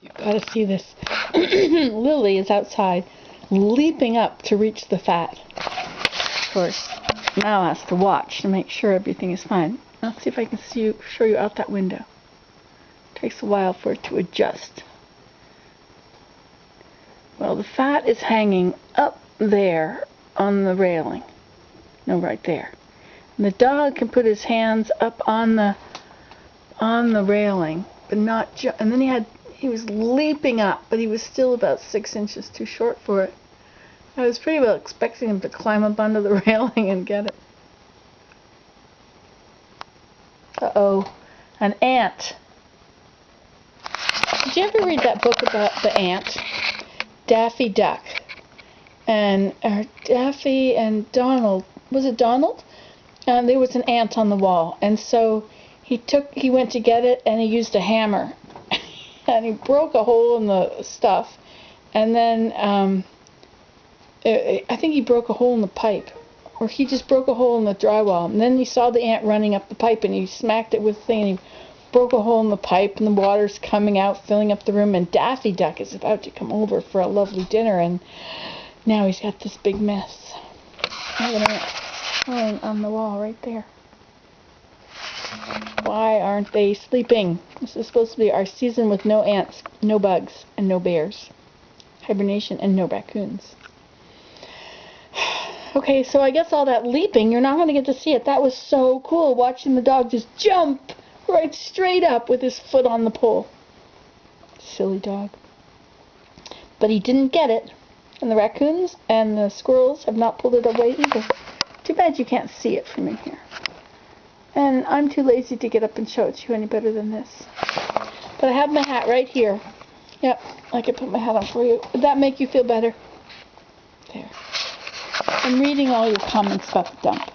You've got to see this. Lily is outside, leaping up to reach the fat. Of course, Mal has to watch to make sure everything is fine. Let's see if I can show you out that window. It takes a while for it to adjust. Well, the fat is hanging up there on the railing. No, right there. And the dog can put his hands up on the railing, but not and then he was leaping up, but he was still about 6 inches too short for it. I was pretty well expecting him to climb up onto the railing and get it. Uh-oh, an ant. Did you ever read that book about the ant? Daffy Duck. And Daffy and Donald, was it Donald? There was an ant on the wall, and so he went to get it, and he used a hammer, and he broke a hole in the stuff, and then I think he broke a hole in the pipe, or he just broke a hole in the drywall, and then he saw the ant running up the pipe, and he smacked it with the thing, and he broke a hole in the pipe, and the water's coming out, filling up the room, and Daffy Duck is about to come over for a lovely dinner, and now he's got this big mess. I have an ant crawling on the wall right there. Why aren't they sleeping? This is supposed to be our season with no ants, no bugs, and no bears. Hibernation and no raccoons. Okay, so I guess all that leaping, you're not going to get to see it. That was so cool, watching the dog just jump right straight up with his foot on the pole. Silly dog. But he didn't get it. And the raccoons and the squirrels have not pulled it away either. Too bad you can't see it from in here. And I'm too lazy to get up and show it to you any better than this. But I have my hat right here. Yep, I can put my hat on for you. Would that make you feel better? There. I'm reading all your comments about the dump.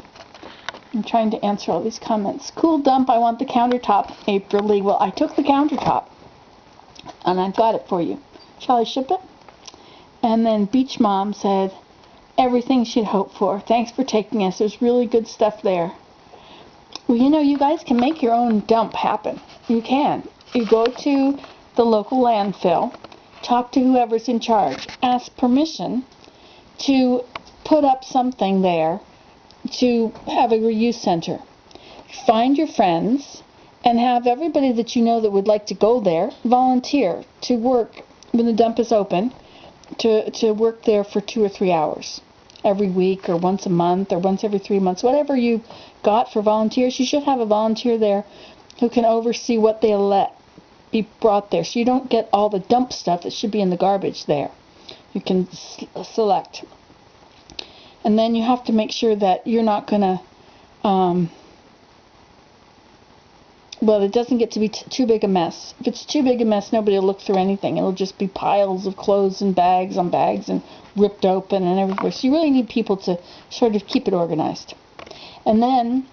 I'm trying to answer all these comments. Cool dump, I want the countertop. April Lee, well, I took the countertop. And I've got it for you. Shall I ship it? And then Beach Mom said, everything she'd hoped for. Thanks for taking us. There's really good stuff there. Well, you know, you guys can make your own dump happen. You can. You go to the local landfill, talk to whoever's in charge, ask permission to put up something there to have a reuse center. Find your friends and have everybody that you know that would like to go there volunteer to work when the dump is open, to work there for 2 or 3 hours every week, or once a month, or once every 3 months. Whatever you got for volunteers, you should have a volunteer there who can oversee what they'll let be brought there, so you don't get all the dump stuff that should be in the garbage there. You can select. And then you have to make sure that you're not going to well, it doesn't get to be too big a mess. If it's too big a mess, nobody will look through anything. It'll just be piles of clothes and bags on bags and ripped open and everywhere. So you really need people to sort of keep it organized. And then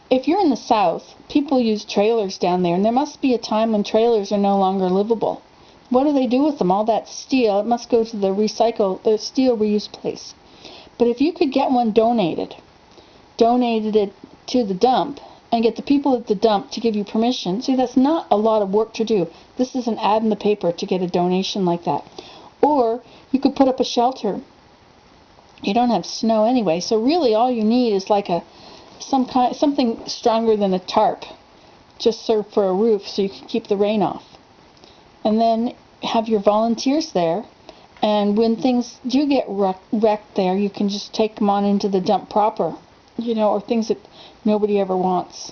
if you're in the South, people use trailers down there, and there must be a time when trailers are no longer livable. What do they do with them? All that steel, it must go to the steel reuse place. But if you could get one donated it to the dump, and get the people at the dump to give you permission. See, that's not a lot of work to do. This is an ad in the paper to get a donation like that. Or you could put up a shelter. You don't have snow anyway, so really all you need is like something stronger than a tarp, just serve for a roof so you can keep the rain off. And then have your volunteers there, and when things do get wrecked there, you can just take them on into the dump proper. You know, or things that nobody ever wants.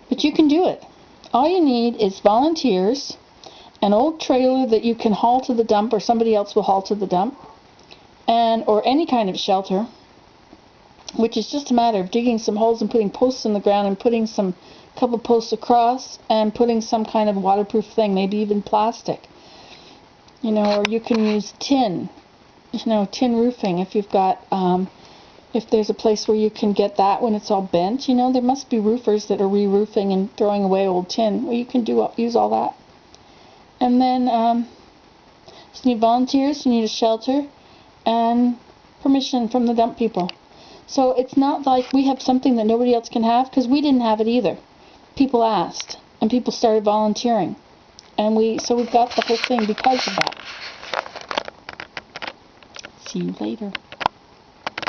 But you can do it. All you need is volunteers, an old trailer that you can haul to the dump, or somebody else will haul to the dump, or any kind of shelter, which is just a matter of digging some holes and putting posts in the ground and putting couple posts across and putting some kind of waterproof thing, maybe even plastic. You know, or you can use tin roofing if you've got if there's a place where you can get that when it's all bent. You know, there must be roofers that are re-roofing and throwing away old tin. Well, you can use all that. And then you need volunteers, you need a shelter, and permission from the dump people. So it's not like we have something that nobody else can have, because we didn't have it either. People asked. And people started volunteering. And we've got the whole thing because of that. See you later.